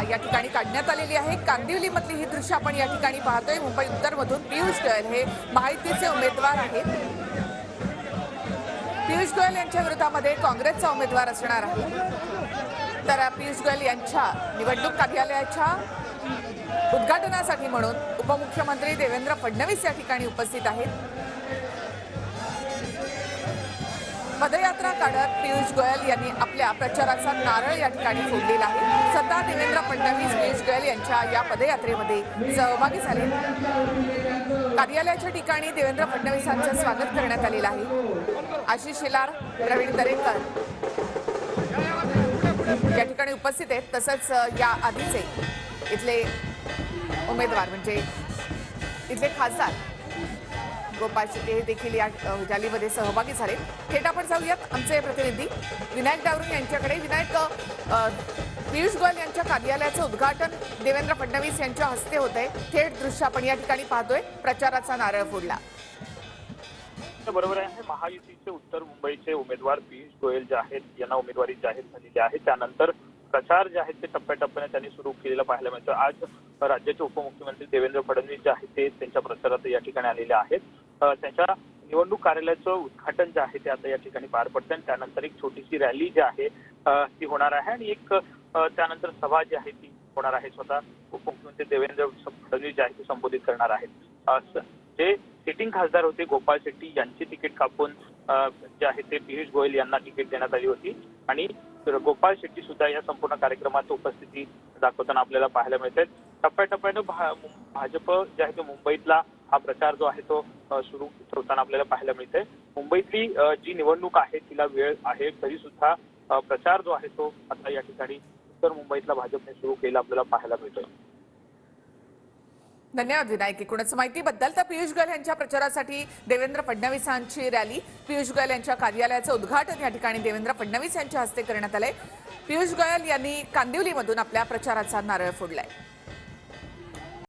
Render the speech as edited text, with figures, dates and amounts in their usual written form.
या ठिकाणी काढण्यात आलेली आहे। कांदिवलीमधली ही दृश्य आपण या ठिकाणी पाहतोय। मुंबई उत्तरमधून पियुष गोयल हे महायुतीचे उमेदवार आहेत। पियुष गोयल यांच्या विरोधामध्ये काँग्रेसचा उमेदवार असणार आहे। तर पियुष गोयल यांच्या निवडणूक कार्यालयाच्या उद्घाटनासाठी म्हणून उपमुख्यमंत्री देवेंद्र फडणवीस या ठिकाणी उपस्थित आहेत। पदयात्रा काढत पियुष गोयल यांनी आपल्या प्रचाराचा नारळ या ठिकाणी फोडलेला आहे। स्वतः देवेंद्र फडणवीस पियुष गोयल यांच्या या पदयात्रेमध्ये सहभागी झाले। कार्यालयाच्या ठिकाणी देवेंद्र फडणवीसांचं स्वागत करण्यात आलेलं आहे। आशिष शेलार, प्रवीण दरेकर या ठिकाणी उपस्थित आहेत। तसंच या आधीचे इथले उमेदवार म्हणजे इथले खासदार गोपाळ शेट्टी हे देखील या रॅलीमध्ये सहभागी झाले। थेट आपण जाऊयात आमचे प्रतिनिधी विनायक डावरून यांच्याकडे। विनायक, पियुष गोयल यांच्या कार्यालयाचं उद्घाटन देवेंद्र फडणवीस यांच्या हस्ते होतंय। थेट दृश्य आपण या ठिकाणी पाहतोय। प्रचाराचा नारळ फोडला। बरोबर आहे। महायुतीचे उत्तर मुंबईचे उमेदवार पियुष गोयल जे आहेत यांना उमेदवारी जाहीर झालेली आहे। त्यानंतर प्रचार जे आहेत ते टप्प्याटप्प्याने त्यांनी सुरू केलेला पाहायला मिळतं। आज राज्याचे उपमुख्यमंत्री देवेंद्र फडणवीस जे आहेत ते त्यांच्या प्रचारात या ठिकाणी आलेले आहेत। त्यांच्या निवडणूक कार्यालयाचं उद्घाटन जे आहे ते आता या ठिकाणी पार पडतं आणि त्यानंतर एक छोटीशी रॅली जी आहे ती होणार आहे आणि एक त्यानंतर सभा जी आहे ती होणार आहे। स्वतः उपमुख्यमंत्री देवेंद्र फडणवीस जे आहे ते संबोधित करणार आहेत। जे सिटिंग खासदार होते गोपाळ शेट्टी यांची तिकीट कापून जे आहे ते पियुष गोयल यांना तिकीट देण्यात आली होती आणि गोपाळ शेट्टी सुद्धा या संपूर्ण कार्यक्रमात उपस्थिती दाखवताना आपल्याला पाहायला मिळते। टप्प्याटप्प्यानं भाजप जे आहे तो मुंबईतला हा प्रचार जो आहे तो सुरू ठेवताना आपल्याला पाहायला मिळते। मुंबईतली जी निवडणूक आहे तिला वेळ आहे तरी सुद्धा प्रचार जो आहे तो आता या ठिकाणी उत्तर मुंबईतला भाजपने सुरू केला आपल्याला पाहायला मिळतोय। धन्यवाद विनायक एकूणच माहितीबद्दल। तर पियुष गोयल यांच्या प्रचारासाठी देवेंद्र फडणवीसांची रॅली, पियुष गोयल यांच्या कार्यालयाचं उद्घाटन या ठिकाणी देवेंद्र फडणवीस यांच्या हस्ते करण्यात आलंय। पियुष गोयल यांनी कांदिवलीमधून आपल्या प्रचाराचा नारळ फोडलाय।